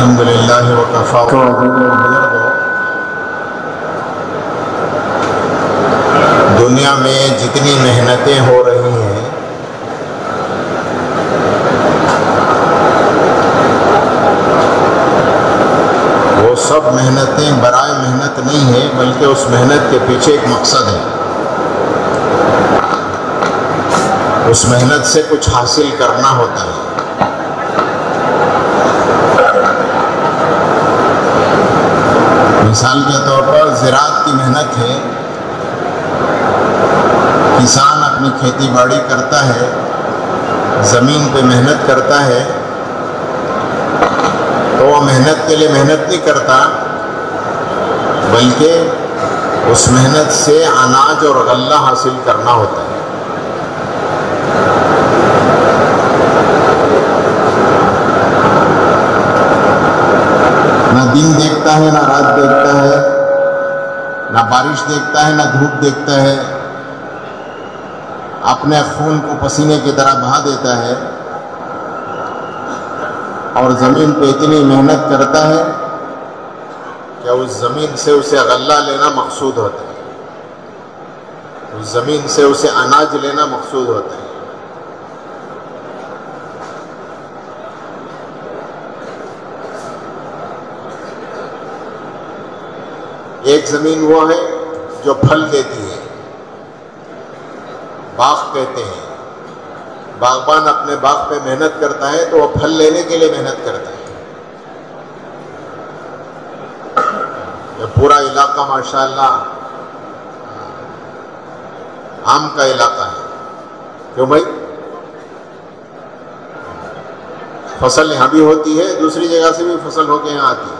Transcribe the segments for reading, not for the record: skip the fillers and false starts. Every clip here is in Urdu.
الحمدللہ وکفا دنیا میں جتنی محنتیں ہو رہی ہیں وہ سب محنتیں برائے محنت نہیں ہیں، بلکہ اس محنت کے پیچھے ایک مقصد ہے۔ اس محنت سے کچھ حاصل کرنا ہوتا ہے۔ مثال کے طور پر زراعت کی محنت ہے۔ کسان اپنی کھیتی باڑی کرتا ہے، زمین پہ محنت کرتا ہے، تو وہ محنت کے لیے محنت نہیں کرتا، بلکہ اس محنت سے اناج اور غلہ حاصل کرنا ہوتا ہے۔ نہ دن دیکھتا ہے، نہ رات دیکھتا ہے، نہ بارش دیکھتا ہے، نہ دھوپ دیکھتا ہے، اپنے خون کو پسینے کی طرح بہا دیتا ہے اور زمین پہ اتنی محنت کرتا ہے کہ اس زمین سے اسے غلہ لینا مقصود ہوتا ہے، اس زمین سے اسے اناج لینا مقصود ہوتا ہے۔ ایک زمین وہ ہے جو پھل دیتی ہے، باغ کہتے ہیں۔ باغبان اپنے باغ پہ محنت کرتا ہے تو وہ پھل لینے کے لیے محنت کرتا ہے۔ یہ پورا علاقہ ماشاءاللہ آم کا علاقہ ہے، کیوں بھائی؟ فصل یہاں بھی ہوتی ہے، دوسری جگہ سے بھی فصل ہو کے یہاں آتی ہے۔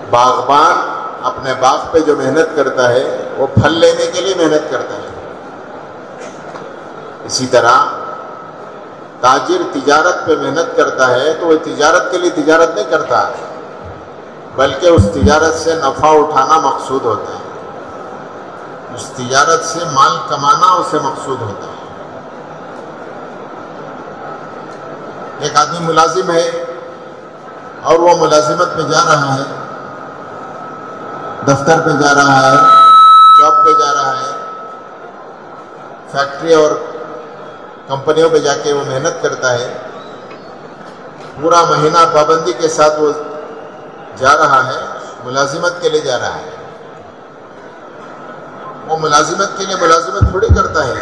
باغبان اپنے باغ پہ جو محنت کرتا ہے وہ پھل لینے کے لیے محنت کرتا ہے۔ اسی طرح تاجر تجارت پہ محنت کرتا ہے تو وہ تجارت کے لیے تجارت نہیں کرتا، بلکہ اس تجارت سے نفع اٹھانا مقصود ہوتا ہے، اس تجارت سے مال کمانا اسے مقصود ہوتا ہے۔ ایک آدمی ملازم ہے اور وہ ملازمت پہ جا رہا ہے، دفتر پہ جا رہا ہے، جاب پہ جا رہا ہے، فیکٹری اور کمپنیوں پہ جا کے وہ محنت کرتا ہے، پورا مہینہ پابندی کے ساتھ وہ جا رہا ہے، ملازمت کے لیے جا رہا ہے۔ وہ ملازمت کے لیے ملازمت تھوڑی کرتا ہے۔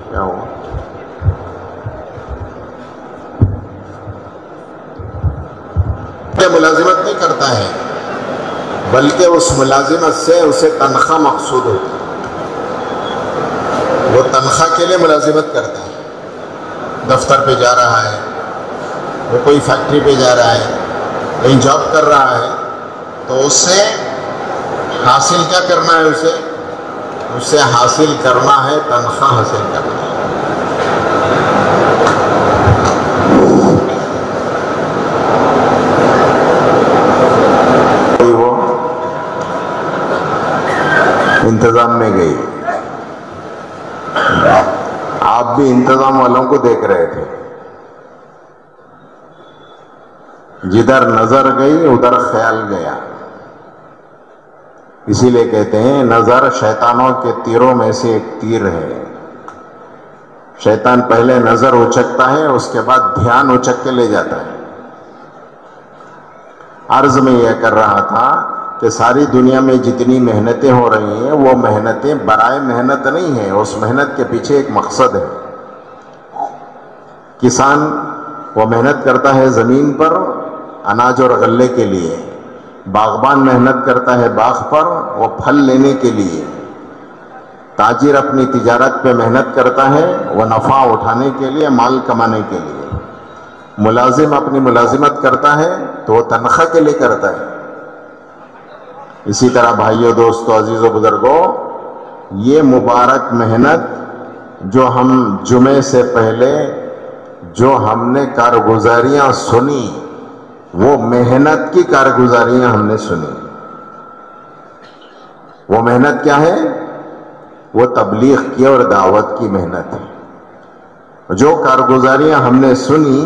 کیا ہوا؟ ملازمت نہیں کرتا ہے، بلکہ اس ملازمت سے اسے تنخواہ مقصود ہوتی ہے۔ وہ تنخواہ کے لیے ملازمت کرتا ہے، دفتر پہ جا رہا ہے، وہ کوئی فیکٹری پہ جا رہا ہے، کہیں جاب کر رہا ہے، تو اس سے حاصل کیا کرنا ہے؟ اسے حاصل کرنا ہے، تنخواہ حاصل کرنا ہے۔ انتظام میں گئی، آپ بھی انتظام والوں کو دیکھ رہے تھے، جدھر نظر گئی ادھر خیال گیا۔ اسی لیے کہتے ہیں نظر شیطانوں کے تیروں میں سے ایک تیر ہے۔ شیطان پہلے نظر اچکتا ہے، اس کے بعد دھیان اچک کے لے جاتا ہے۔ عرض میں یہ کر رہا تھا کہ ساری دنیا میں جتنی محنتیں ہو رہی ہیں وہ محنتیں برائے محنت نہیں ہیں، اس محنت کے پیچھے ایک مقصد ہے۔ کسان وہ محنت کرتا ہے زمین پر اناج اور غلے کے لیے، باغبان محنت کرتا ہے باغ پر وہ پھل لینے کے لیے، تاجر اپنی تجارت پہ محنت کرتا ہے وہ نفع اٹھانے کے لیے، مال کمانے کے لیے، ملازم اپنی ملازمت کرتا ہے تو وہ تنخواہ کے لیے کرتا ہے۔ اسی طرح بھائیوں، دوستو، عزیزو، بزرگوں، یہ مبارک محنت جو ہم جمعے سے پہلے جو ہم نے کارگزاریاں سنی، وہ محنت کی کارگزاریاں ہم نے سنی۔ وہ محنت کیا ہے؟ وہ تبلیغ کی اور دعوت کی محنت ہے. جو کارگزاریاں ہم نے سنی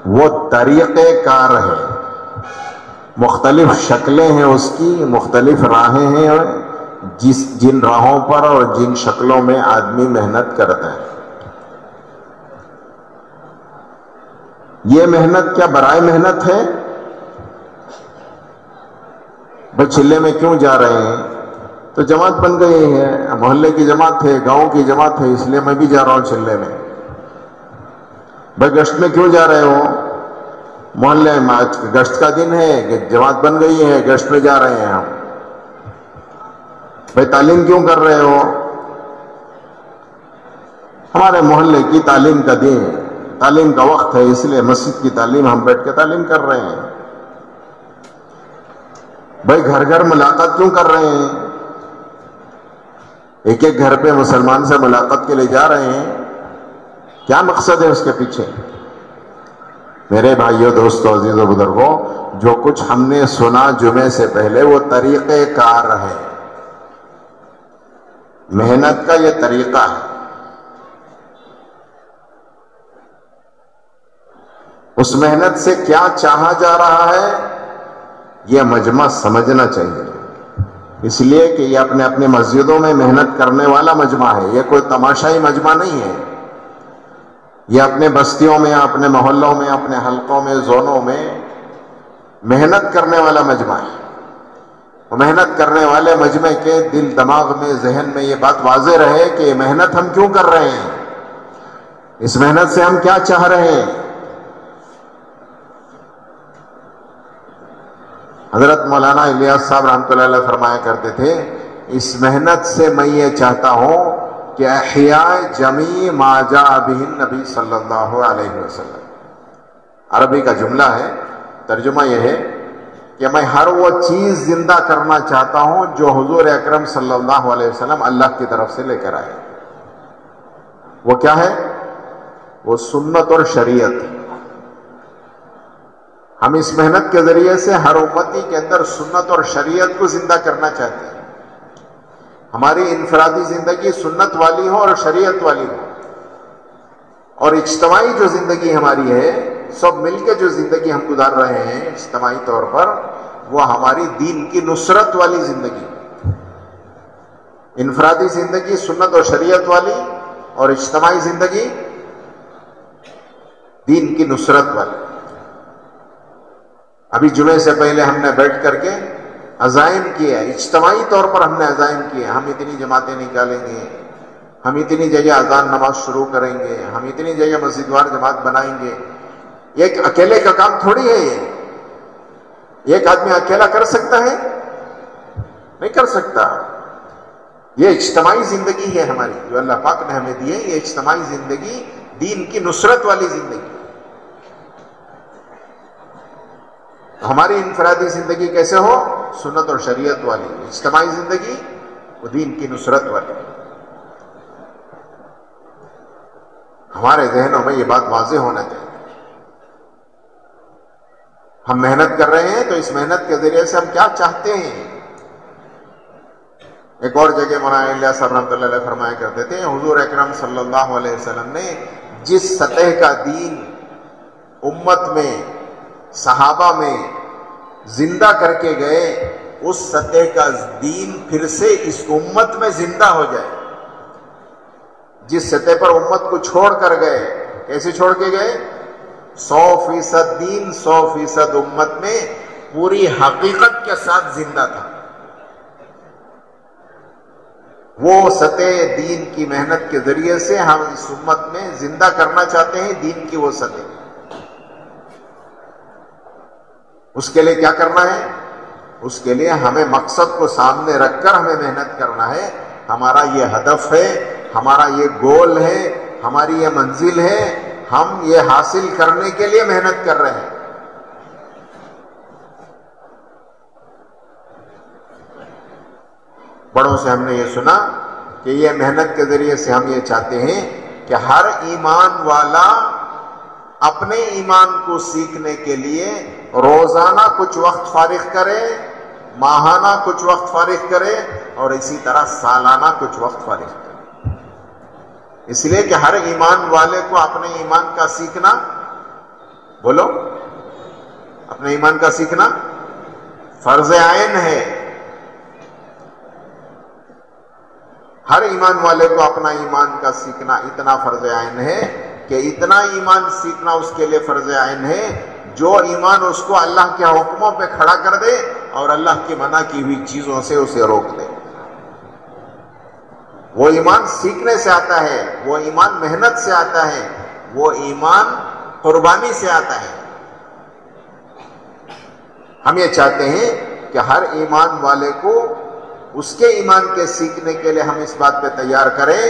وہ طریقہ کار ہے، مختلف شکلیں ہیں اس کی، مختلف راہیں ہیں، جن راہوں پر اور جن شکلوں میں آدمی محنت کرتا ہے. یہ محنت کیا برائے محنت ہے؟ بھائی چلے میں کیوں جا رہے ہیں؟ تو جماعت بن گئی ہے، محلے کی جماعت ہے، گاؤں کی جماعت ہے، اس لیے میں بھی جا رہا ہوں چلے میں. بھائی گشت میں کیوں جا رہے ہو؟ محلے میں آج گشت کا دن ہے، جماعت بن گئی ہے، گشت میں جا رہے ہیں ہم. بھائی تعلیم کیوں کر رہے ہو؟ ہمارے محلے کی تعلیم کا دن، تعلیم کا وقت ہے، اس لیے مسجد کی تعلیم ہم بیٹھ کے تعلیم کر رہے ہیں. بھائی گھر گھر ملاقات کیوں کر رہے ہیں؟ ایک ایک گھر پہ مسلمان سے ملاقات کے لیے جا رہے ہیں، کیا مقصد ہے اس کے پیچھے؟ میرے بھائیوں، دوستوں، عزیزوں، بزرگوں، جو کچھ ہم نے سنا جمعے سے پہلے وہ طریقہ کار ہے، محنت کا یہ طریقہ ہے. اس محنت سے کیا چاہا جا رہا ہے یہ مجمع سمجھنا چاہیے. اس لیے کہ یہ اپنے اپنے مسجدوں میں محنت کرنے والا مجمع ہے، یہ کوئی تماشائی مجمع نہیں ہے. یہ اپنے بستیوں میں، اپنے محلوں میں، اپنے حلقوں میں، زونوں میں محنت کرنے والا مجمع ہے. محنت کرنے والے مجمع کے دل دماغ میں، ذہن میں یہ بات واضح رہے کہ یہ محنت ہم کیوں کر رہے ہیں، اس محنت سے ہم کیا چاہ رہے ہیں. حضرت مولانا الیاس صاحب رحمۃ اللہ علیہ فرمایا کرتے تھے، اس محنت سے میں یہ چاہتا ہوں کہ احیاء جمیع ما جاء بہ النبی صلی اللہ علیہ وسلم. عربی کا جملہ ہے، ترجمہ یہ ہے کہ میں ہر وہ چیز زندہ کرنا چاہتا ہوں جو حضور اکرم صلی اللہ علیہ وسلم اللہ کی طرف سے لے کر آئے. وہ کیا ہے؟ وہ سنت اور شریعت. ہم اس محنت کے ذریعے سے ہر امتی کے اندر سنت اور شریعت کو زندہ کرنا چاہتے ہیں. ہماری انفرادی زندگی سنت والی ہو اور شریعت والی ہو، اور اجتماعی جو زندگی ہماری ہے، سب مل کے جو زندگی ہم گزار رہے ہیں اجتماعی طور پر، وہ ہماری دین کی نصرت والی زندگی. انفرادی زندگی سنت اور شریعت والی، اور اجتماعی زندگی دین کی نصرت والی. ابھی جمعے سے پہلے ہم نے بیٹھ کر کے عزائم کیا، اجتماعی طور پر ہم نے عزائم کیے، ہم اتنی جماعتیں نکالیں گے، ہم اتنی جگہ اذان نماز شروع کریں گے، ہم اتنی جگہ مسجد وار جماعت بنائیں گے. ایک اکیلے کا کام تھوڑی ہے یہ، ایک آدمی اکیلا کر سکتا ہے؟ نہیں کر سکتا. یہ اجتماعی زندگی ہے ہماری جو اللہ پاک نے ہمیں دی ہے. یہ اجتماعی زندگی دین کی نصرت والی زندگی. ہماری انفرادی زندگی کیسے ہو؟ سنت اور شریعت والی. اجتماعی زندگی وہ دین کی نصرت والی. ہمارے ذہنوں میں یہ بات واضح ہونا چاہیے. ہم محنت کر رہے ہیں تو اس محنت کے ذریعے سے ہم کیا چاہتے ہیں. ایک اور جگہ مولانا الیاس صاحب رحمۃ اللہ علیہ فرمایا کرتے تھے، حضور اکرم صلی اللہ علیہ وسلم نے جس سطح کا دین امت میں، صحابہ میں زندہ کر کے گئے، اس سطح کا دین پھر سے اس امت میں زندہ ہو جائے. جس سطح پر امت کو چھوڑ کر گئے، کیسے چھوڑ کے گئے؟ 100% دین 100% امت میں پوری حقیقت کے ساتھ زندہ تھا. وہ سطح دین کی محنت کے ذریعے سے ہم اس امت میں زندہ کرنا چاہتے ہیں. دین کی وہ سطح، اس کے لیے کیا کرنا ہے؟ اس کے لیے ہمیں مقصد کو سامنے رکھ کر ہمیں محنت کرنا ہے. ہمارا یہ ہدف ہے، ہمارا یہ گول ہے، ہماری یہ منزل ہے. ہم یہ حاصل کرنے کے لیے محنت کر رہے ہیں. بڑوں سے ہم نے یہ سنا کہ یہ محنت کے ذریعے سے ہم یہ چاہتے ہیں کہ ہر ایمان والا اپنے ایمان کو سیکھنے کے لیے روزانہ کچھ وقت فارغ کرے، ماہانہ کچھ وقت فارغ کرے، اور اسی طرح سالانہ کچھ وقت فارغ کریں. اس لیے کہ ہر ایمان والے کو اپنے ایمان کا سیکھنا، بولو، اپنے ایمان کا سیکھنا فرض عین ہے. ہر ایمان والے کو اپنا ایمان کا سیکھنا اتنا فرض عین ہے کہ اتنا ایمان سیکھنا اس کے لیے فرض عین ہے جو ایمان اس کو اللہ کے حکموں پہ کھڑا کر دے اور اللہ کی منع کی ہوئی چیزوں سے اسے روک دے. وہ ایمان سیکھنے سے آتا ہے، وہ ایمان محنت سے آتا ہے، وہ ایمان قربانی سے آتا ہے. ہم یہ چاہتے ہیں کہ ہر ایمان والے کو اس کے ایمان کے سیکھنے کے لیے ہم اس بات پہ تیار کریں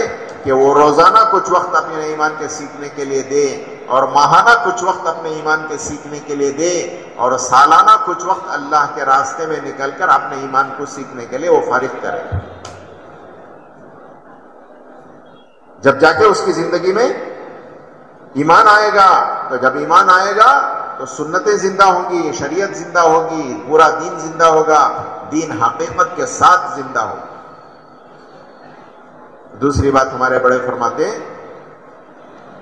کہ وہ روزانہ کچھ وقت اپنے ایمان کے سیکھنے کے لیے دے، اور ماہانہ کچھ وقت اپنے ایمان کے سیکھنے کے لیے دے، اور سالانہ کچھ وقت اللہ کے راستے میں نکل کر اپنے ایمان کو سیکھنے کے لیے وہ فارغ کرے. جب جا کے اس کی زندگی میں ایمان آئے گا، تو جب ایمان آئے گا تو سنتیں زندہ ہوں گی، شریعت زندہ ہوگی، پورا دین زندہ ہوگا، دین حقیقت کے ساتھ زندہ ہوگا. دوسری بات ہمارے بڑے فرماتے ہیں،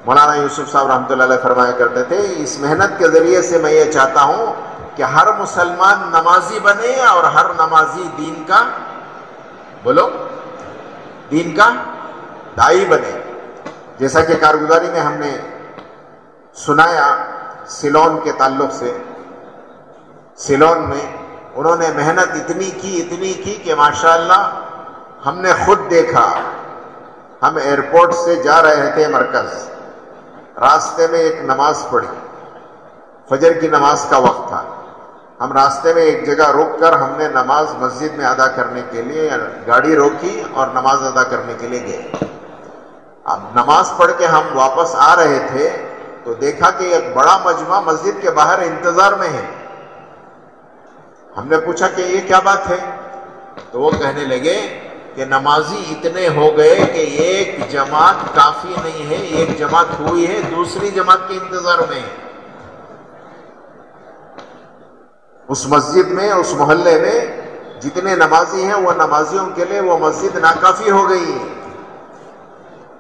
مولانا یوسف صاحب رحمۃ اللہ علیہ فرمایا کرتے تھے، اس محنت کے ذریعے سے میں یہ چاہتا ہوں کہ ہر مسلمان نمازی بنے اور ہر نمازی دین کا، بولو، دین کا داعی بنے. جیسا کہ کارگزاری میں ہم نے سنایا سیلون کے تعلق سے، سیلون میں انہوں نے محنت اتنی کی کہ ماشاءاللہ ہم نے خود دیکھا. ہم ایئرپورٹ سے جا رہے تھے مرکز، راستے میں ایک نماز پڑھی، فجر کی نماز کا وقت تھا. ہم راستے میں ایک جگہ رک کر ہم نے نماز مسجد میں ادا کرنے کے لیے گاڑی روکی اور نماز ادا کرنے کے لیے گئے. اب نماز پڑھ کے ہم واپس آ رہے تھے تو دیکھا کہ ایک بڑا مجمع مسجد کے باہر انتظار میں ہے. ہم نے پوچھا کہ یہ کیا بات ہے؟ تو وہ کہنے لگے کہ نمازی اتنے ہو گئے کہ ایک جماعت کافی نہیں ہے، ایک جماعت ہوئی ہے، دوسری جماعت کے انتظار میں ہے. اس مسجد میں، اس محلے میں جتنے نمازی ہیں وہ نمازیوں کے لیے وہ مسجد ناکافی ہو گئی ہے.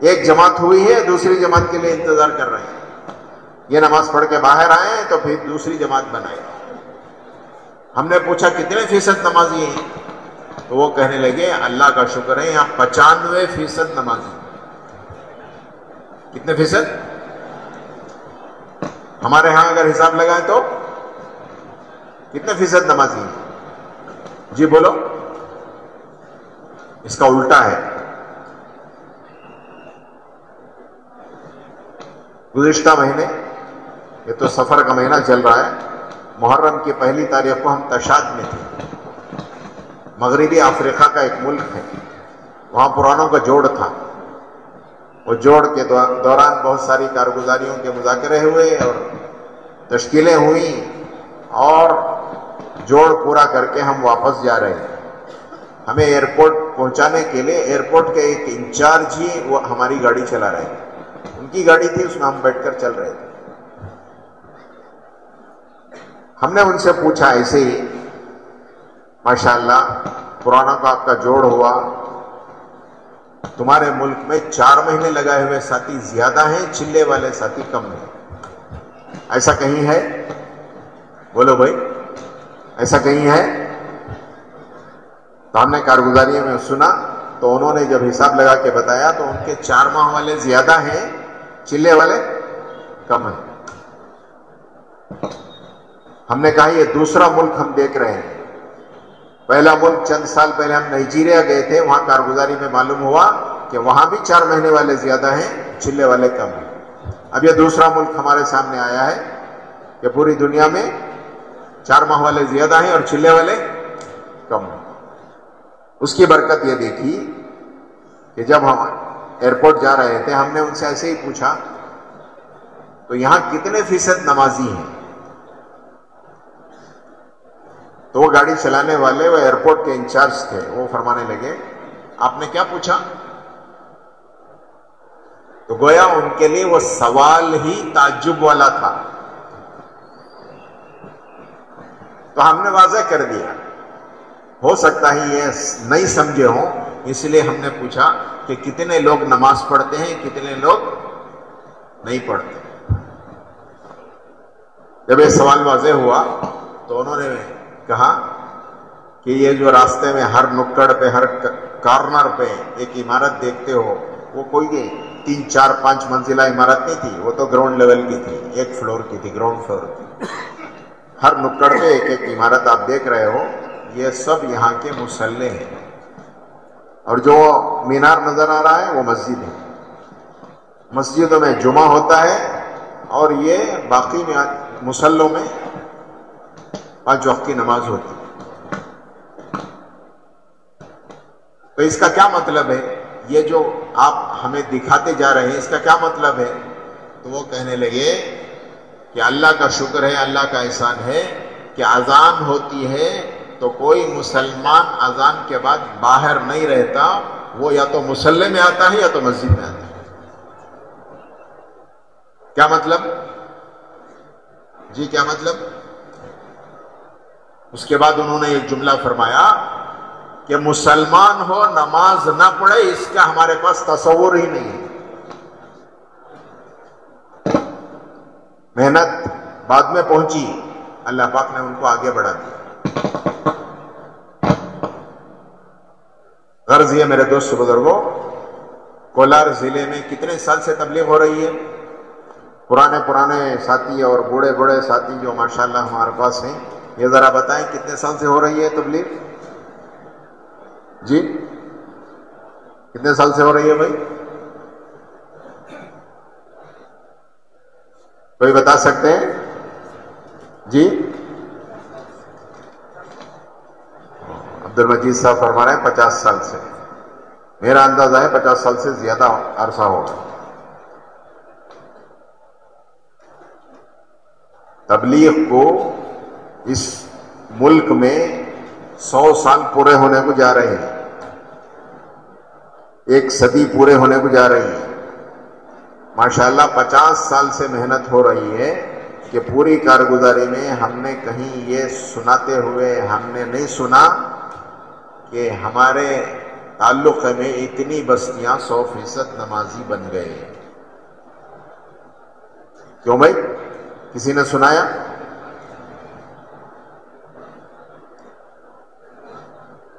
ایک جماعت ہوئی ہے، دوسری جماعت کے لیے انتظار کر رہے ہیں. یہ نماز پڑھ کے باہر آئے تو پھر دوسری جماعت بنائے. ہم نے پوچھا کتنے فیصد نمازی ہیں؟ تو وہ کہنے لگے اللہ کا شکر ہے یہاں 95% نمازی. کتنے فیصد؟ ہمارے ہاں اگر حساب لگائیں تو کتنے فیصد نمازی ہیں؟ جی بولو. اس کا الٹا ہے. گزشتہ مہینے، یہ تو سفر کا مہینہ چل رہا ہے، محرم کی پہلی تاریخ کو ہم تشاد میں تھے. مغربی افریقہ کا ایک ملک ہے، وہاں پرانوں کا جوڑ تھا. وہ جوڑ کے دوران بہت ساری کارگزاریوں کے مذاکرے ہوئے اور تشکیلیں ہوئیں، اور جوڑ پورا کر کے ہم واپس جا رہے تھے. ہمیں ایئرپورٹ پہنچانے کے لیے ایئرپورٹ کے ایک انچارج ہی وہ ہماری گاڑی چلا رہے تھے. ان کی گاڑی تھی، اس میں ہم بیٹھ کر چل رہے تھے. ہم نے ان سے پوچھا ایسے ہی، ماشاءاللہ پرانا کا آپ کا جوڑ ہوا، تمہارے ملک میں 4 مہینے لگائے ہوئے ساتھی زیادہ ہیں، چلے والے ساتھی کم ہیں، ایسا کہیں ہے؟ بولو بھائی، ایسا کہیں ہے؟ تو ہم نے کارگزاری میں سنا تو انہوں نے جب حساب لگا کے بتایا تو ان کے 4 ماہ والے زیادہ ہیں، چلے والے کم ہیں. ہم نے کہا یہ دوسرا ملک ہم دیکھ رہے ہیں. پہلا ملک چند سال پہلے ہم نائجیریا گئے تھے، وہاں کارگزاری میں معلوم ہوا کہ وہاں بھی 4 مہینے والے زیادہ ہیں، چلے والے کم ہیں. اب یہ دوسرا ملک ہمارے سامنے آیا ہے کہ پوری دنیا میں 4 ماہ والے زیادہ ہیں اور چلے والے کم ہیں. اس کی برکت یہ دیکھی کہ جب ہم ایئرپورٹ جا رہے تھے ہم نے ان سے ایسے ہی پوچھا تو یہاں کتنے فیصد نمازی ہیں؟ تو وہ گاڑی چلانے والے، وہ ایئرپورٹ کے انچارج تھے، وہ فرمانے لگے آپ نے کیا پوچھا؟ تو گویا ان کے لیے وہ سوال ہی تعجب والا تھا. تو ہم نے واضح کر دیا ہو سکتا ہے یہ نہیں سمجھے ہوں، اس لیے ہم نے پوچھا کہ کتنے لوگ نماز پڑھتے ہیں، کتنے لوگ نہیں پڑھتے۔ جب یہ سوال واضح ہوا تو انہوں نے کہا کہ یہ جو راستے میں ہر نکڑ پہ، ہر کارنر پہ ایک عمارت دیکھتے ہو، وہ کوئی 3 4 5 منزلہ عمارت نہیں تھی، وہ تو گراؤنڈ لیول کی تھی، 1 فلور کی تھی، گراؤنڈ فلور کی۔ ہر نکڑ پہ ایک ایک عمارت آپ دیکھ رہے ہو، یہ سب یہاں کے مصلے ہیں، اور جو مینار نظر آ رہا ہے وہ مسجد ہے۔ مسجدوں میں جمعہ ہوتا ہے، اور یہ باقی مصلوں میں 5 وقت کی نماز ہوتی ہے۔ تو اس کا کیا مطلب ہے؟ یہ جو آپ ہمیں دکھاتے جا رہے ہیں، اس کا کیا مطلب ہے؟ تو وہ کہنے لگے کہ اللہ کا شکر ہے، اللہ کا احسان ہے کہ اذان ہوتی ہے تو کوئی مسلمان اذان کے بعد باہر نہیں رہتا، وہ یا تو مصلی میں آتا ہے یا تو مسجد میں آتا ہے۔ کیا مطلب؟ جی کیا مطلب؟ اس کے بعد انہوں نے ایک جملہ فرمایا کہ مسلمان ہو نماز نہ پڑھے، اس کا ہمارے پاس تصور ہی نہیں ہے۔ محنت بعد میں پہنچی، اللہ پاک نے ان کو آگے بڑھا دیا۔ غرض یہ میرے دوست بزرگوں، کولار ضلع میں کتنے سال سے تبلیغ ہو رہی ہے؟ پرانے ساتھی اور بوڑھے ساتھی جو ماشاءاللہ ہمارے پاس ہیں، یہ ذرا بتائیں کتنے سال سے ہو رہی ہے تبلیغ؟ جی کتنے سال سے ہو رہی ہے بھائی؟ کوئی بتا سکتے ہیں؟ جی عبد المجید صاحب فرما رہے ہیں 50 سال سے۔ میرا اندازہ ہے 50 سال سے زیادہ عرصہ ہوگا۔ تبلیغ کو اس ملک میں 100 سال پورے ہونے کو جا رہے ہیں، 1 صدی پورے ہونے کو جا رہی ہے۔ ماشاءاللہ 50 سال سے محنت ہو رہی ہے کہ پوری کارگزاری میں ہم نے کہیں یہ سناتے ہوئے ہم نے نہیں سنا کہ ہمارے تعلق میں اتنی بستیاں 100% نمازی بن گئے۔ کیوں بھائی؟ کسی نے سنایا؟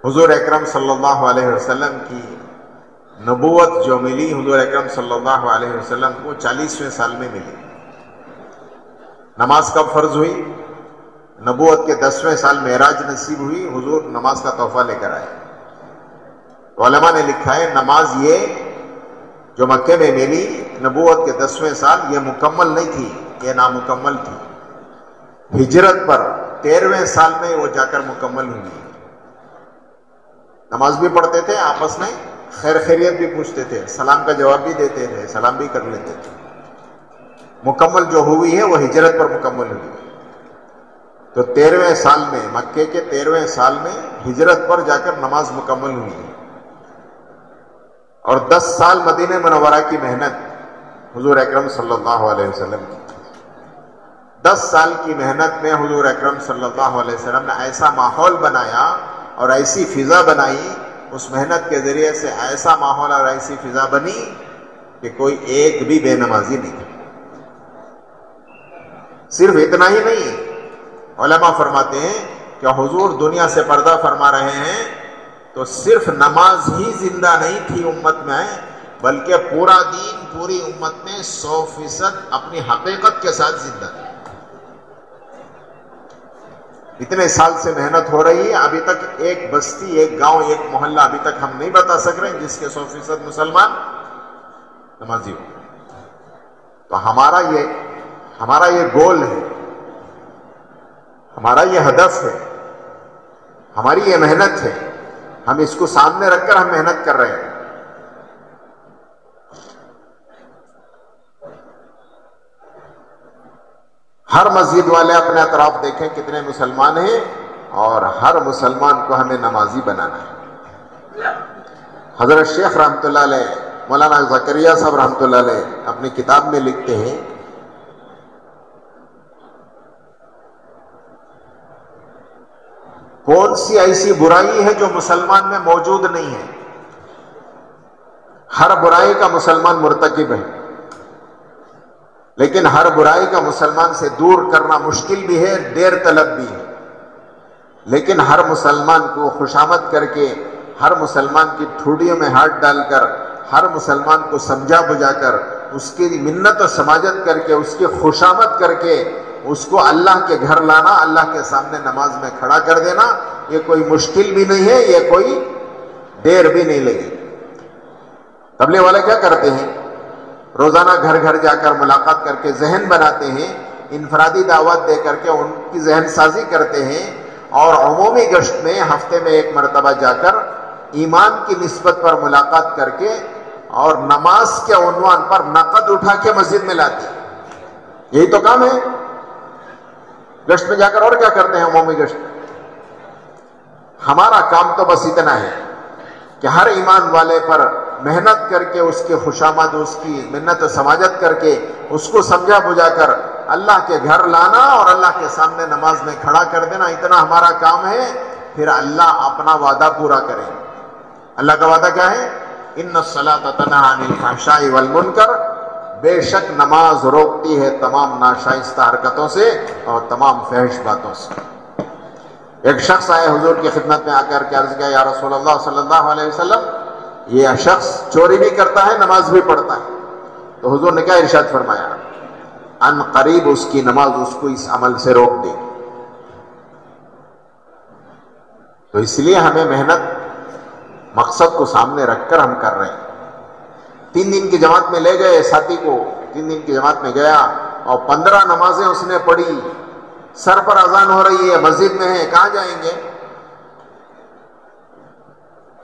حضور اکرم صلی اللہ علیہ وسلم کی نبوت جو ملی، حضور اکرم صلی اللہ علیہ وسلم کو 40ویں سال میں ملی۔ نماز کب فرض ہوئی؟ نبوت کے 10ویں سال معراج نصیب ہوئی، حضور نماز کا تحفہ لے کر آئے۔ علماء نے لکھا ہے نماز یہ جو مکے میں ملی نبوت کے 10ویں سال، یہ مکمل نہیں تھی، یہ نامکمل تھی۔ ہجرت پر 13ویں سال میں وہ جا کر مکمل ہوئی۔ نماز بھی پڑھتے تھے، آپس میں خیر خیریت بھی پوچھتے تھے، سلام کا جواب بھی دیتے تھے، سلام بھی کر لیتے تھے۔ مکمل جو ہوئی ہے وہ ہجرت پر مکمل ہوئی۔ تو 13ویں سال میں، مکے کے 13ویں سال میں ہجرت پر جا کر نماز مکمل ہوئی، اور 10 سال مدینہ منورہ کی محنت حضور اکرم صلی اللہ علیہ وسلم کی۔ 10 سال کی محنت میں حضور اکرم صلی اللہ علیہ وسلم نے ایسا ماحول بنایا اور ایسی فضا بنائی، اس محنت کے ذریعے سے ایسا ماحول اور ایسی فضا بنی کہ کوئی ایک بھی بے نمازی نہیں تھا۔ صرف اتنا ہی نہیں، علماء فرماتے ہیں کہ حضور دنیا سے پردہ فرما رہے ہیں تو صرف نماز ہی زندہ نہیں تھی امت میں، بلکہ پورا دین، پوری امت میں 100% اپنی حقیقت کے ساتھ زندہ تھا۔ اتنے سال سے محنت ہو رہی ہے، ابھی تک ایک بستی، ایک گاؤں، ایک محلہ ابھی تک ہم نہیں بتا سک رہے جس کے 100% مسلمان نمازی ہو۔ تو ہمارا یہ گول ہے، ہمارا یہ ہدف ہے، ہماری یہ محنت ہے، ہم اس کو سامنے رکھ کر ہم محنت کر رہے ہیں۔ ہر مسجد والے اپنے اطراف دیکھیں کتنے مسلمان ہیں، اور ہر مسلمان کو ہمیں نمازی بنانا ہے۔ حضرت شیخ رحمۃ اللہ علیہ، مولانا زکریا صاحب رحمۃ اللہ علیہ اپنی کتاب میں لکھتے ہیں کون کون سی ایسی برائی ہے جو مسلمان میں موجود نہیں ہے؟ ہر برائی کا مسلمان مرتکب ہے، لیکن ہر برائی کا مسلمان سے دور کرنا مشکل بھی ہے، دیر طلب بھی ہے۔ لیکن ہر مسلمان کو خوشامد کر کے، ہر مسلمان کی ٹھوڑیوں میں ہاتھ ڈال کر، ہر مسلمان کو سمجھا بجھا کر، اس کی منت و سماجت کر کے، اس کی خوشامد کر کے، اس کو اللہ کے گھر لانا، اللہ کے سامنے نماز میں کھڑا کر دینا، یہ کوئی مشکل بھی نہیں ہے، یہ کوئی دیر بھی نہیں لگی۔ تبلیغ والے کیا کرتے ہیں؟ روزانہ گھر گھر جا کر ملاقات کر کے ذہن بناتے ہیں، انفرادی دعوت دے کر کے ان کی ذہن سازی کرتے ہیں، اور عمومی گشت میں ہفتے میں ایک مرتبہ جا کر ایمان کی نسبت پر ملاقات کر کے اور نماز کے عنوان پر نقد اٹھا کے مسجد میں لاتے ہیں۔ یہی تو کام ہے۔ گشت میں جا کر اور کیا کرتے ہیں عمومی گشت؟ ہمارا کام تو بس اتنا ہے کہ ہر ایمان والے پر محنت کر کے، اس کی خوشامد، اس کی منت و سماجت کر کے، اس کو سمجھا بجھا کر اللہ کے گھر لانا اور اللہ کے سامنے نماز میں کھڑا کر دینا، اتنا ہمارا کام ہے۔ پھر اللہ اپنا وعدہ پورا کرے۔ اللہ کا وعدہ کیا ہے؟ ان الصلاۃ تنہی عن الفحشاء والمنکر، بے شک نماز روکتی ہے تمام ناشائستہ حرکتوں سے اور تمام فحش باتوں سے۔ ایک شخص آئے حضور کی خدمت میں آ کر کے عرض کیا، یا رسول اللہ صلی اللہ علیہ وسلم، یہ شخص چوری بھی کرتا ہے، نماز بھی پڑھتا ہے، تو حضور نے کیا ارشاد فرمایا؟ ان قریب اس کی نماز اس کو اس عمل سے روک دے۔ تو اس لیے ہمیں محنت مقصد کو سامنے رکھ کر ہم کر رہے ہیں۔ 3 دن کی جماعت میں لے گئے ساتھی کو، 3 دن کی جماعت میں گیا اور 15 نمازیں اس نے پڑھی، سر پر اذان ہو رہی ہے، مسجد میں ہے، کہاں جائیں گے؟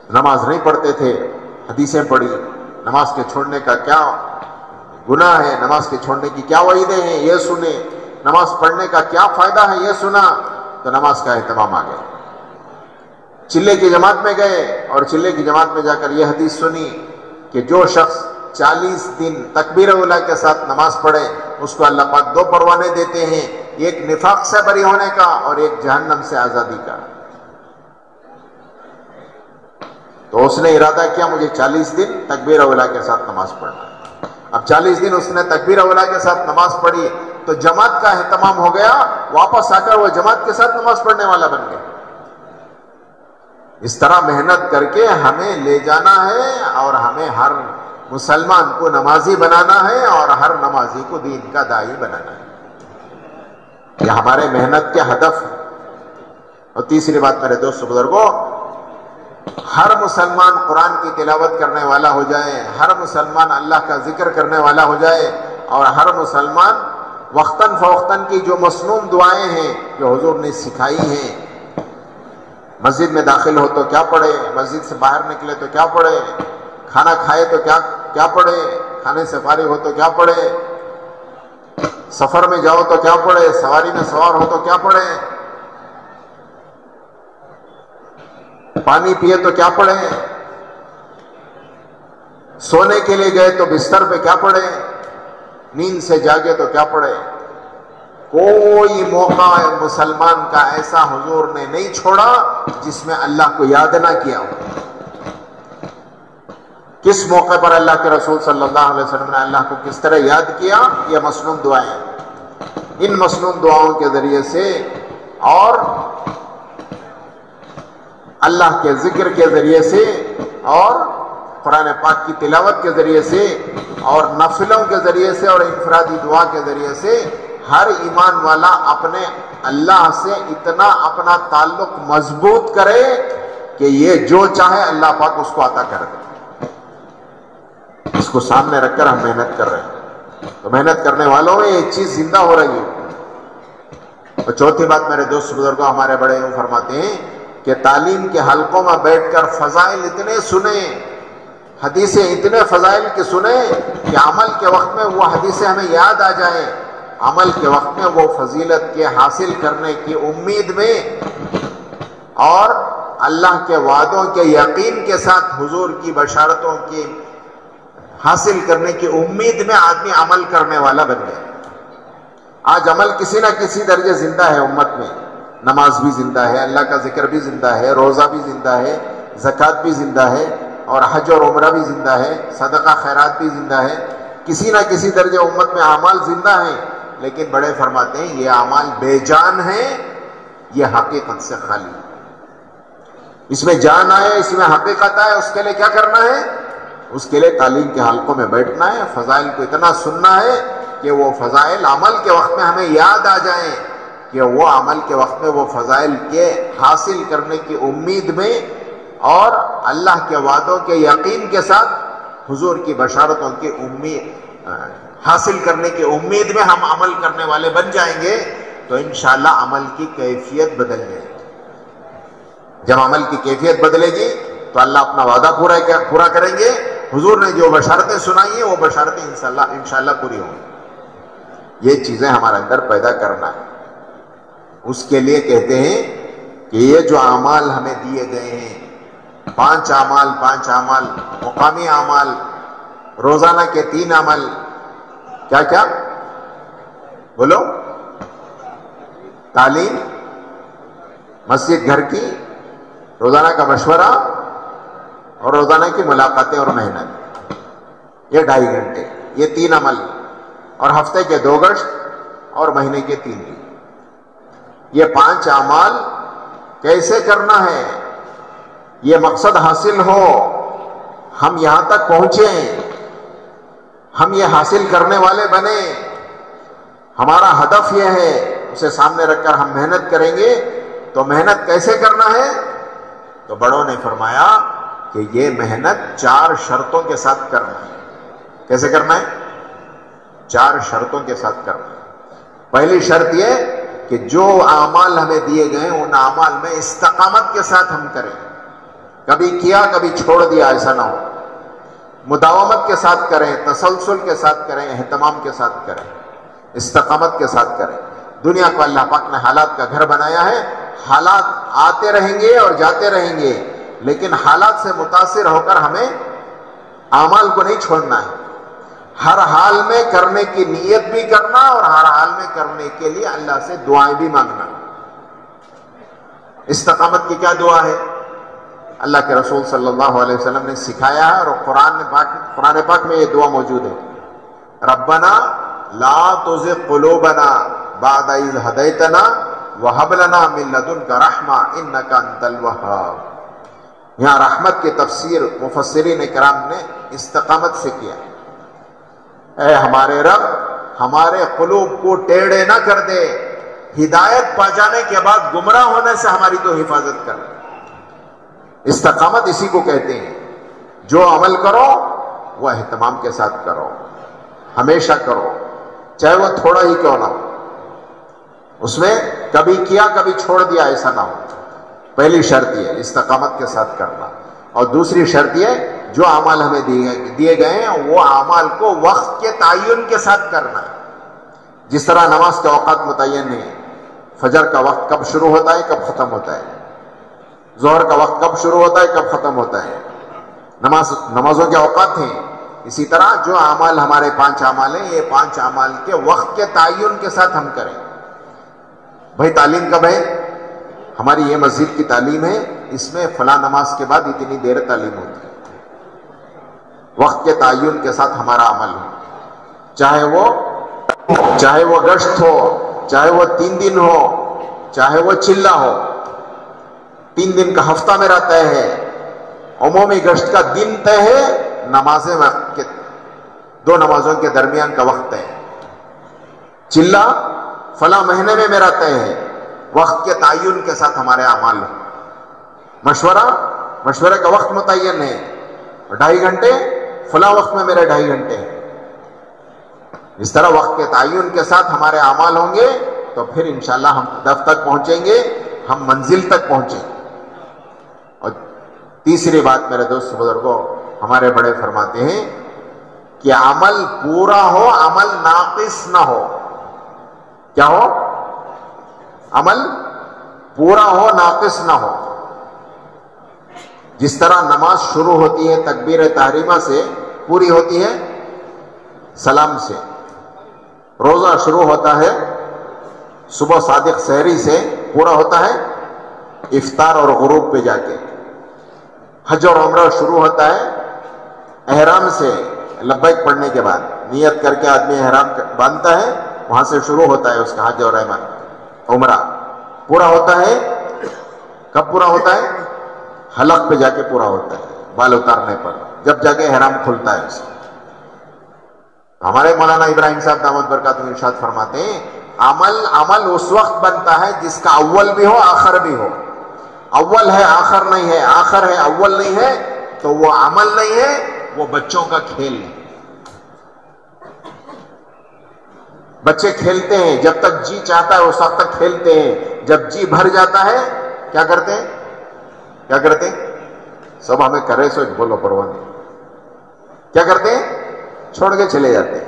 نماز نہیں پڑھتے تھے، حدیثیں پڑھی، نماز کے چھوڑنے کا کیا گناہ ہے، نماز کے چھوڑنے کی کیا وعیدیں ہیں یہ سنے، نماز پڑھنے کا کیا فائدہ ہے یہ سنا، تو نماز کا اہتمام آ گیا۔ چلے کی جماعت میں گئے اور چلے کی جماعت میں جا کر یہ حدیث سنی کہ جو شخص 40 دن تکبیر اولیٰ کے ساتھ نماز پڑھے اس کو اللہ پاک 2 پروانے دیتے ہیں، ایک نفاق سے بری ہونے کا اور ایک جہنم سے آزادی کا۔ تو اس نے ارادہ کیا مجھے 40 دن تکبیر اولیٰ کے ساتھ نماز پڑھنا۔ اب 40 دن اس نے تکبیر اولیٰ کے ساتھ نماز پڑھی تو جماعت کا اہتمام ہو گیا، واپس آ کر وہ جماعت کے ساتھ نماز پڑھنے والا بن گیا۔ اس طرح محنت کر کے ہمیں لے جانا ہے اور ہمیں ہر مسلمان کو نمازی بنانا ہے اور ہر نمازی کو دین کا داعی بنانا ہے۔ یہ ہمارے محنت کے ہدف ہے۔ اور تیسری بات میرے دوست بزرگوں، ہر مسلمان قرآن کی تلاوت کرنے والا ہو جائے، ہر مسلمان اللہ کا ذکر کرنے والا ہو جائے، اور ہر مسلمان وقتاً فوقتاً کی جو مسنون دعائیں ہیں جو حضور نے سکھائی ہیں، مسجد میں داخل ہو تو کیا پڑھے، مسجد سے باہر نکلے تو کیا پڑھے، کھانا کھائے تو کیا پڑھے، کھانے سے فارغ ہو تو کیا پڑھے، سفر میں جاؤ تو کیا پڑھے، سواری میں سوار ہو تو کیا پڑھے، پانی پیے تو کیا پڑھے، سونے کے لیے گئے تو بستر پہ کیا پڑھے، نیند سے جاگے تو کیا پڑھے۔ کوئی موقع مسلمان کا ایسا حضور نے نہیں چھوڑا جس میں اللہ کو یاد نہ کیا ہو۔ کس موقع پر اللہ کے رسول صلی اللہ علیہ وسلم نے اللہ کو کس طرح یاد کیا؟ یہ مسنون دعائیں، ان مسنون دعاؤں کے ذریعے سے اور اللہ کے ذکر کے ذریعے سے اور قرآن پاک کی تلاوت کے ذریعے سے اور نفلوں کے ذریعے سے اور انفرادی دعا کے ذریعے سے ہر ایمان والا اپنے اللہ سے اتنا اپنا تعلق مضبوط کرے کہ یہ جو چاہے اللہ پاک اس کو عطا کر دے۔ اس کو سامنے رکھ کر ہم محنت کر رہے ہیں، تو محنت کرنے والوں میں یہ چیز زندہ ہو رہی ہے۔ اور چوتھی بات میرے دوست بزرگوں، ہمارے بڑے یوں فرماتے ہیں کہ تعلیم کے حلقوں میں بیٹھ کر فضائل اتنے سنیں، حدیثیں اتنے فضائل کے سنیں کہ عمل کے وقت میں وہ حدیثیں ہمیں یاد آ جائیں، عمل کے وقت میں وہ فضیلت کے حاصل کرنے کی امید میں اور اللہ کے وعدوں کے یقین کے ساتھ حضور کی بشارتوں کی حاصل کرنے کی امید میں آدمی عمل کرنے والا بن گیا۔ آج عمل کسی نہ کسی درجے زندہ ہے امت میں، نماز بھی زندہ ہے، اللہ کا ذکر بھی زندہ ہے، روزہ بھی زندہ ہے، زکوٰۃ بھی زندہ ہے، اور حج اور عمرہ بھی زندہ ہے، صدقہ خیرات بھی زندہ ہے. کسی نہ کسی درجے امت میں اعمال زندہ ہیں، لیکن بڑے فرماتے ہیں یہ اعمال بے جان ہیں، یہ حقیقت سے خالی. اس میں جان آئے، اس میں حقیقت آئے، اس کے لیے کیا کرنا ہے؟ اس کے لیے تعلیم کے حلقوں میں بیٹھنا ہے، فضائل کو اتنا سننا ہے کہ وہ فضائل عمل کے وقت میں ہمیں یاد آ جائیں، کہ وہ عمل کے وقت میں وہ فضائل کے حاصل کرنے کی امید میں اور اللہ کے وعدوں کے یقین کے ساتھ حضور کی بشارتوں کی امید حاصل کرنے کی امید میں ہم عمل کرنے والے بن جائیں گے، تو انشاءاللہ عمل کی کیفیت بدل جائے گی. جب عمل کی کیفیت بدلے گی تو اللہ اپنا وعدہ پورا کریں گے. حضور نے جو بشارتیں سنائی ہیں وہ بشارتیں انشاءاللہ پوری ہوں گی. یہ چیزیں ہمارے اندر پیدا کرنا ہے. اس کے لیے کہتے ہیں کہ یہ جو اعمال ہمیں دیے گئے ہیں، 5 اعمال مقامی اعمال، روزانہ کے 3 عمل، کیا کیا بولو؟ تعلیم، مسجد گھر کی، روزانہ کا مشورہ اور روزانہ کی ملاقاتیں اور محنت، یہ 2.5 گھنٹے، یہ 3 عمل، اور ہفتے کے 2 گشت اور مہینے کے 3 دن. یہ 5 اعمال کیسے کرنا ہے؟ یہ مقصد حاصل ہو، ہم یہاں تک پہنچیں، ہم یہ حاصل کرنے والے بنیں، ہمارا ہدف یہ ہے، اسے سامنے رکھ کر ہم محنت کریں گے. تو محنت کیسے کرنا ہے؟ تو بڑوں نے فرمایا کہ یہ محنت 4 شرطوں کے ساتھ کرنا ہے. کیسے کرنا ہے؟ 4 شرطوں کے ساتھ کرنا ہے. پہلی شرط یہ کہ جو اعمال ہمیں دیے گئے ان اعمال میں استقامت کے ساتھ ہم کریں. کبھی کیا کبھی چھوڑ دیا ایسا نہ ہو. مداومت کے ساتھ کریں، تسلسل کے ساتھ کریں، اہتمام کے ساتھ کریں، استقامت کے ساتھ کریں. دنیا کو اللہ پاک نے حالات کا گھر بنایا ہے، حالات آتے رہیں گے اور جاتے رہیں گے، لیکن حالات سے متاثر ہو کر ہمیں اعمال کو نہیں چھوڑنا ہے. ہر حال میں کرنے کی نیت بھی کرنا اور ہر حال میں کرنے کے لیے اللہ سے دعائیں بھی مانگنا. استقامت کی کیا دعا ہے؟ اللہ کے رسول صلی اللہ علیہ وسلم نے سکھایا ہے، اور قرآن پاک میں یہ دعا موجود ہے. ربنا لا تزغ قلوبنا بعد اذ ہدیتنا وہب لنا من لدنک رحمہ انک انت الوہاب. یہاں رحمت کی تفسیر مفسرین کرام نے استقامت سے کیا. اے ہمارے رب، ہمارے قلوب کو ٹیڑھے نہ کر دے، ہدایت پا جانے کے بعد گمراہ ہونے سے ہماری تو حفاظت کر. استقامت اسی کو کہتے ہیں. جو عمل کرو وہ اہتمام کے ساتھ کرو، ہمیشہ کرو، چاہے وہ تھوڑا ہی کیوں نہ ہو. اس میں کبھی کیا کبھی چھوڑ دیا ایسا نہ ہو. پہلی شرط یہ استقامت کے ساتھ کرنا. اور دوسری شرط یہ جو اعمال ہمیں دیے گئے ہیں وہ اعمال کو وقت کے تعین کے ساتھ کرنا ہے. جس طرح نماز کے اوقات متعین ہیں، فجر کا وقت کب شروع ہوتا ہے کب ختم ہوتا ہے، ظہر کا وقت کب شروع ہوتا ہے کب ختم ہوتا ہے، نمازوں کے اوقات ہیں. اسی طرح جو اعمال ہمارے 5 اعمال ہیں، یہ 5 اعمال کے وقت کے تعین کے ساتھ ہم کریں. بھائی تعلیم کب ہے؟ ہماری یہ مسجد کی تعلیم ہے، اس میں فلاں نماز کے بعد اتنی دیر تعلیم ہوتی ہے. وقت کے تعین کے ساتھ ہمارا عمل ہو، چاہے وہ گشت ہو، چاہے وہ 3 دن ہو، چاہے وہ چلہ ہو. 3 دن کا ہفتہ میرا طے ہے، عمومی گشت کا دن طے ہے، نمازیں 2 نمازوں کے درمیان کا وقت ہے. چلہ فلاں مہینے میں میرا طے ہے، وقت کے تعین کے ساتھ ہمارے اعمال ہو. مشورے کا وقت متعین ہے، 2.5 گھنٹے فلاں وقت میں میرے 2.5 گھنٹے ہیں. اس طرح وقت کے تعین کے ساتھ ہمارے اعمال ہوں گے تو پھر انشاءاللہ ہم ہدف تک پہنچیں گے، ہم منزل تک پہنچیں گے. اور تیسری بات میرے دوست بزرگوں، ہمارے بڑے فرماتے ہیں کہ عمل پورا ہو، عمل ناقص نہ ہو. کیا ہو؟ عمل پورا ہو، ناقص نہ ہو. جس طرح نماز شروع ہوتی ہے تکبیر تحریمہ سے، پوری ہوتی ہے سلام سے. روزہ شروع ہوتا ہے صبح صادق سحری سے، پورا ہوتا ہے افطار اور غروب پہ جا کے. حج اور عمرہ شروع ہوتا ہے احرام سے، لبیک پڑھنے کے بعد نیت کر کے آدمی احرام باندھتا ہے، وہاں سے شروع ہوتا ہے اس کا حج اور عمرہ. پورا ہوتا ہے کب پورا ہوتا ہے؟ حلق پہ جا کے پورا ہوتا ہے، بال اتارنے پر، جب جا کے احرام کھلتا ہے اس کا. ہمارے مولانا ابراہیم صاحب دامت برکاتہ ارشاد فرماتے ہیں عمل اس وقت بنتا ہے جس کا اول بھی ہو آخر بھی ہو. اول ہے آخر نہیں ہے، آخر ہے اول نہیں ہے، تو وہ عمل نہیں ہے، وہ بچوں کا کھیل ہے. بچے کھیلتے ہیں جب تک جی چاہتا ہے اس وقت تک کھیلتے ہیں، جب جی بھر جاتا ہے کیا کرتے ہیں؟ کیا کرتے ہیں؟ سب ہمیں کرے سو بولو پرواہ نہیں. کیا کرتے ہیں؟ چھوڑ کے چلے جاتے ہیں.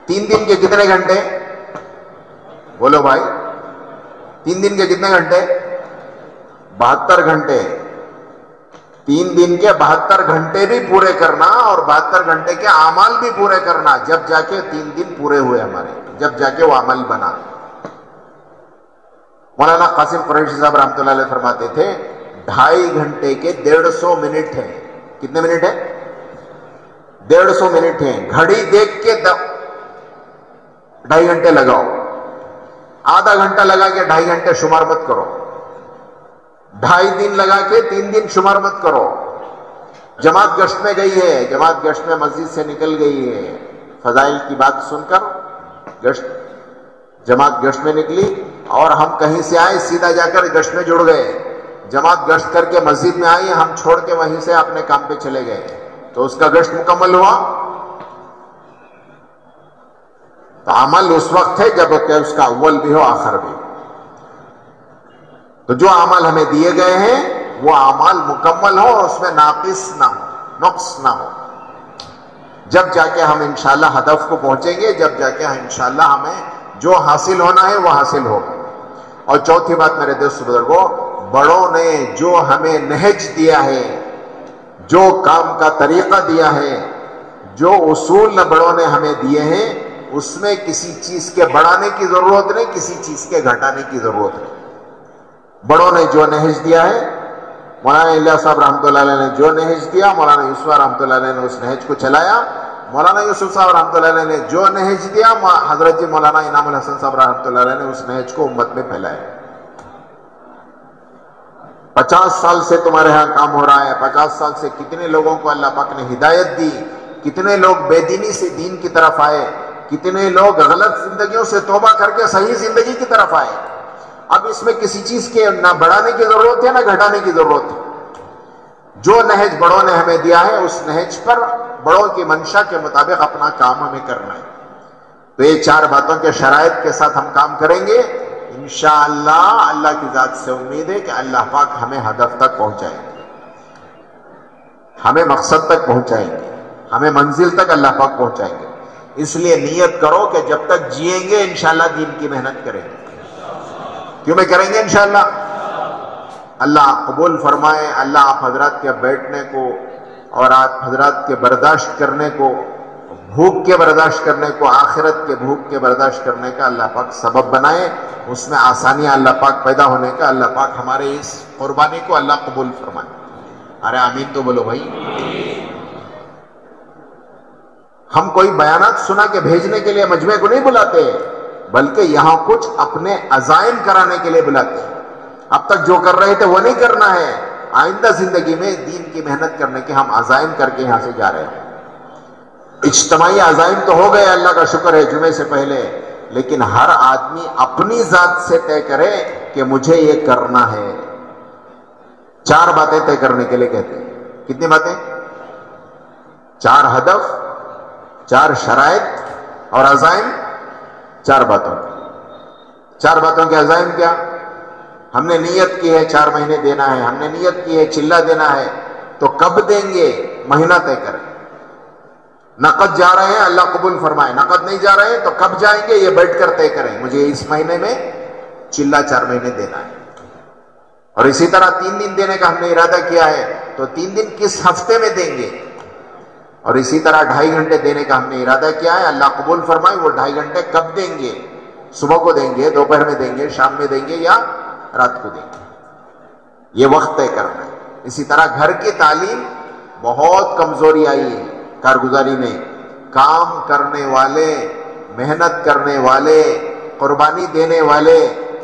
3 دن کے کتنے گھنٹے؟ بولو بھائی، 3 دن کے کتنے گھنٹے؟ 72 گھنٹے. 3 دن کے 72 گھنٹے بھی پورے کرنا اور 72 گھنٹے کے اعمال بھی پورے کرنا، جب جا کے 3 دن پورے ہوئے ہمارے، جب جا کے وہ عمل بنا. مولانا قاسم قریشی صاحب رحمۃ اللہ علیہ فرماتے تھے 2.5 گھنٹے کے 150 منٹ ہیں. کتنے منٹ ہیں؟ 150 منٹ ہیں. گھڑی دیکھ کے 2.5 گھنٹے لگاؤ. آدھا گھنٹہ لگا کے 2.5 گھنٹے شمار مت کرو. 2.5 دن لگا کے 3 دن شمار مت کرو. جماعت گشت میں گئی ہے، جماعت گشت میں مسجد سے نکل گئی ہے، فضائل کی بات سن کر جماعت گشت میں نکلی، اور ہم کہیں سے آئے سیدھا جا کر گشت میں جڑ گئے. جماعت گشت کر کے مسجد میں آئی، ہم چھوڑ کے وہیں سے اپنے کام پہ چلے گئے، تو اس کا گشت مکمل ہوا؟ تو عمل اس وقت ہے جب کہ اس کا اول بھی ہو آخر بھی. تو جو عمل ہمیں دیے گئے ہیں وہ اعمال مکمل ہو اور اس میں ناقص نہ ہو، نقص نہ ہو، جب جا کے ہم انشاءاللہ ہدف کو پہنچیں گے، جب جا کے انشاءاللہ ہمیں جو حاصل ہونا ہے وہ حاصل ہوگا. اور چوتھی بات میرے دوست بزرگوں، بڑوں نے جو ہمیں نہج دیا ہے، جو کام کا طریقہ دیا ہے، جو اصول بڑوں نے ہمیں دیے ہیں، اس میں کسی چیز کے بڑھانے کی ضرورت نہیں، کسی چیز کے گھٹانے کی ضرورت نہیں. بڑوں نے جو نہج دیا ہے، مولانا الیاس صاحب رحمۃ اللہ علیہ نے جو نہج دیا، مولانا یوسف رحمۃ اللہ علیہ نے اس نہج کو چلایا. مولانا یوسف صاحب رحمۃ اللہ علیہ نے جو نہج دیا، حضرت جی مولانا انعام الحسن صاحب رحمۃ اللہ علیہ نے اس نہج کو امت میں پھیلایا. 50 سال سے تمہارے ہاں کام ہو رہا ہے. 50 سال سے کتنے لوگوں کو اللہ پاک نے ہدایت دی، کتنے لوگ بے دینی سے دین کی طرف آئے، کتنے لوگ غلط زندگیوں سے توبہ کر کے صحیح زندگی کی طرف آئے. اب اس میں کسی چیز کے نہ بڑھانے کی ضرورت ہے نہ گھٹانے کی ضرورت ہے. جو نہج بڑوں نے ہمیں دیا ہے اس نہج پر بڑوں کی منشا کے مطابق اپنا کام ہمیں کرنا ہے. تو یہ 4 باتوں کے شرائط کے ساتھ ہم کام کریں گے انشاءاللہ. اللہ کی ذات سے امید ہے کہ اللہ پاک ہمیں ہدف تک پہنچائیں گے، ہمیں مقصد تک پہنچائیں گے، ہمیں منزل تک اللہ پاک پہنچائیں گے. اس لیے نیت کرو کہ جب تک جئیں گے انشاءاللہ دین کی محنت کریں گے. کیوں میں کریں گے انشاءاللہ؟ اللہ قبول فرمائے. اللہ آپ حضرات کے بیٹھنے کو اور آپ حضرات کے برداشت کرنے کو، بھوک کے برداشت کرنے کو، آخرت کے بھوک کے برداشت کرنے کا اللہ پاک سبب بنائے. اس میں آسانیاں اللہ پاک پیدا ہونے کا اللہ پاک ہمارے اس قربانی کو اللہ قبول فرمائے. ارے آمین تو بولو بھائی. ہم کوئی بیانات سنا کے بھیجنے کے لیے مجمع کو نہیں بلاتے، بلکہ یہاں کچھ اپنے عزائم کرانے کے لیے بلاتے ہیں. اب تک جو کر رہے تھے وہ نہیں کرنا ہے. آئندہ زندگی میں دین کی محنت کرنے کے ہم عزائم کر کے یہاں سے جا رہے ہیں. اجتماعی عزائم تو ہو گئے، اللہ کا شکر ہے، جمعے سے پہلے. لیکن ہر آدمی اپنی ذات سے طے کرے کہ مجھے یہ کرنا ہے. 4 باتیں طے کرنے کے لیے کہتے ہیں. کتنی باتیں؟ 4 ہدف، 4 شرائط اور عزائم. 4 باتوں. 4 باتوں کے عزائم کیا؟ ہم نے نیت کی ہے 4 مہینے دینا ہے، ہم نے نیت کی ہے چلہ دینا ہے، تو کب دیں گے؟ مہینہ طے کریں. نقد جا رہے ہیں اللہ قبول فرمائے، نقد نہیں جا رہے ہیں تو کب جائیں گے یہ بیٹھ کر طے کریں. مجھے اس مہینے میں چلہ 4 مہینے دینا ہے. اور اسی طرح 3 دن دینے کا ہم نے ارادہ کیا ہے تو 3 دن کس ہفتے میں دیں گے. اور اسی طرح 2.5 گھنٹے دینے کا ہم نے ارادہ کیا ہے، اللہ قبول فرمائے وہ 2.5 گھنٹے کب دیں گے. صبح کو دیں گے، دوپہر میں دیں گے، شام میں دیں گے یا رات کو دیں گے، یہ وقت طے کرنا ہے۔ اسی طرح گھر کی تعلیم بہت کمزوری آئی ہے کارگزاری میں، کام کرنے والے، محنت کرنے والے، قربانی دینے والے،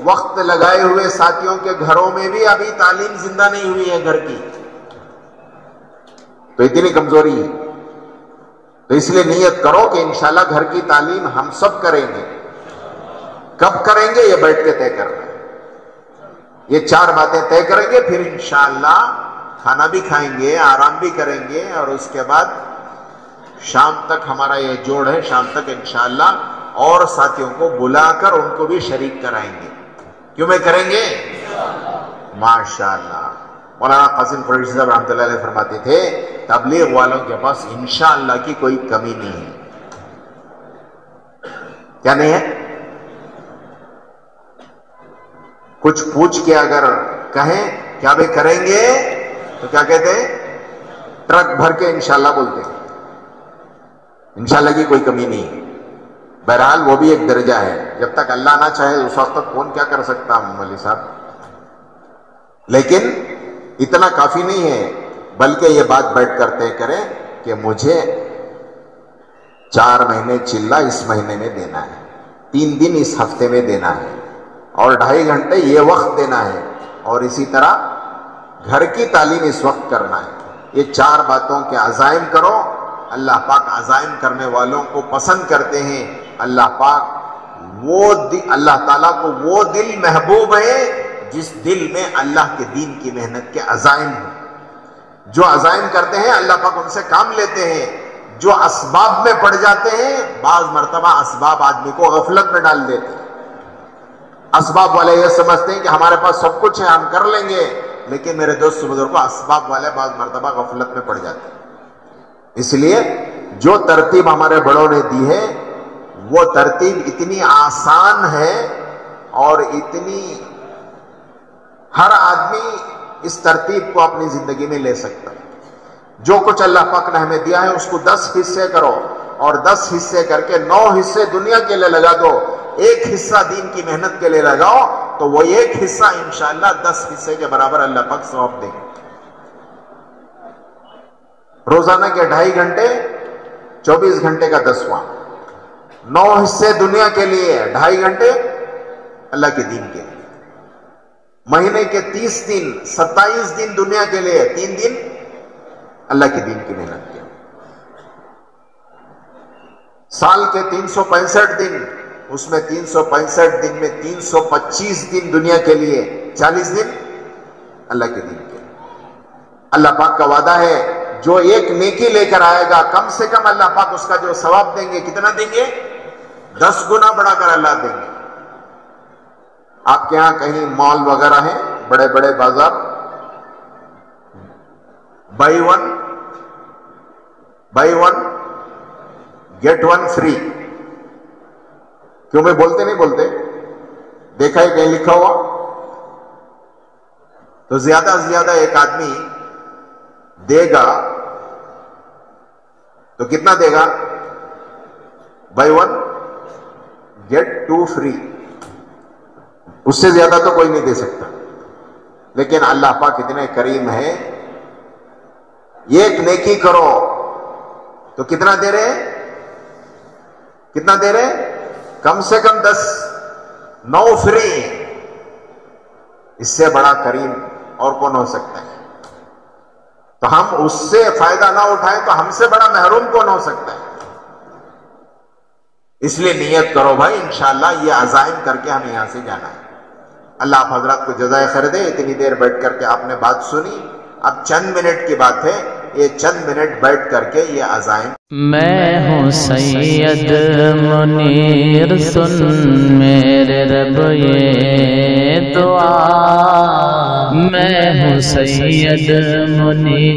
وقت لگائے ہوئے ساتھیوں کے گھروں میں بھی ابھی تعلیم زندہ نہیں ہوئی ہے گھر کی، تو اتنی کمزوری ہے۔ تو اس لیے نیت کرو کہ انشاءاللہ گھر کی تعلیم ہم سب کریں گے۔ کب کریں گے یہ بیٹھ کے طے کرنا ہے، یہ 4 باتیں طے کریں گے، پھر انشاءاللہ کھانا بھی کھائیں گے، آرام بھی کریں گے، اور اس کے بعد شام تک ہمارا یہ جوڑ ہے، شام تک انشاءاللہ اور ساتھیوں کو بلا کر ان کو بھی شریک کرائیں گے۔ کیوں میں کریں گے؟ ماشاءاللہ۔ مولانا قاسم قریشی صاحب رحمۃ اللہ علیہ فرماتے تھے تبلیغ والوں کے پاس انشاءاللہ کی کوئی کمی نہیں ہے۔ کیا نہیں ہے؟ کچھ پوچھ کے اگر کہیں کیا بھی کریں گے تو کیا کہتے ہیں؟ ٹرک بھر کے انشاءاللہ بولتے ہیں۔ انشاءاللہ کی کوئی کمی نہیں ہے۔ بہرحال وہ بھی ایک درجہ ہے، جب تک اللہ نہ چاہے اس وقت تک کون کیا کر سکتا مولی صاحب، لیکن اتنا کافی نہیں ہے، بلکہ یہ بات بیٹھ کر طے کریں کہ مجھے 4 مہینے چلہ اس مہینے میں دینا ہے، 3 دن اس ہفتے میں دینا ہے، اور 2.5 گھنٹے یہ وقت دینا ہے، اور اسی طرح گھر کی تعلیم اس وقت کرنا ہے۔ یہ 4 باتوں کے عزائم کرو۔ اللہ پاک عزائم کرنے والوں کو پسند کرتے ہیں۔ اللہ پاک اللہ تعالیٰ کو وہ دل محبوب ہے جس دل میں اللہ کے دین کی محنت کے عزائم ہیں۔ جو عزائم کرتے ہیں اللہ پاک ان سے کام لیتے ہیں۔ جو اسباب میں پڑ جاتے ہیں، بعض مرتبہ اسباب آدمی کو غفلت میں ڈال دیتے ہیں۔ اسباب والے یہ سمجھتے ہیں کہ ہمارے پاس سب کچھ ہے، ہم کر لیں گے، لیکن میرے دوست بزرگوں، اسباب والے بعض مرتبہ غفلت میں پڑ جاتے ہیں۔ اس لیے جو ترتیب ہمارے بڑوں نے دی ہے وہ ترتیب اتنی آسان ہے، اور اتنی ہر آدمی اس ترتیب کو اپنی زندگی میں لے سکتا ہے۔ جو کچھ اللہ پاک نے ہمیں دیا ہے اس کو 10 حصے کرو، اور 10 حصے کر کے 9 حصے دنیا کے لیے لگا دو، 1 حصہ دین کی محنت کے لیے لگاؤ، تو وہ 1 حصہ انشاءاللہ 10 حصے کے برابر اللہ پاک ثواب دیں گے۔ روزانہ کے 2.5 گھنٹے 24 گھنٹے کا 10واں، 9 حصے دنیا کے لیے، 2.5 گھنٹے اللہ کے دین کے لیے۔ مہینے کے 30 دن 27 دن دنیا کے لیے، 3 دن اللہ کے دین کی محنت کے۔ سال کے 365 دن، اس میں 365 دن میں 325 دن دنیا کے لیے، 40 دن اللہ کے دین کے۔ اللہ پاک کا وعدہ ہے جو ایک نیکی لے کر آئے گا کم سے کم اللہ پاک اس کا جو ثواب دیں گے کتنا دیں گے؟ 10 گنا بڑھا کر اللہ دیں گے۔ آپ کے ہاں کہیں مال وغیرہ ہیں، بڑے بڑے بازار، بائی ون گیٹ 1 فری، کیوں میں بولتے نہیں بولتے؟ دیکھا ہے کہیں لکھا ہوا؟ تو زیادہ سے زیادہ ایک آدمی دے گا تو کتنا دے گا؟ بائی 1 گیٹ 2 فری، اس سے زیادہ تو کوئی نہیں دے سکتا۔ لیکن اللہ پاک اتنے کریم ہے، ایک نیکی کرو تو کتنا دے رہے؟ کتنا دے رہے؟ کم سے کم 10، 9 فری۔ اس سے بڑا کریم اور کون ہو سکتا ہے؟ تو ہم اس سے فائدہ نہ اٹھائیں تو ہم سے بڑا محروم کون ہو سکتا ہے؟ اس لیے نیت کرو بھائی، انشاءاللہ یہ عزائم کر کے ہمیں یہاں سے جانا ہے۔ اللہ آپ حضرات کو جزائے خیر دے۔ اتنی دیر بیٹھ کر کے آپ نے بات سنی، اب چند منٹ کی بات ہے، یہ چند منٹ بیٹھ کر کے یہ عزائم۔ میں ہوں سید منیر، سن میرے رب یہ دعا، میں ہوں سید منیر۔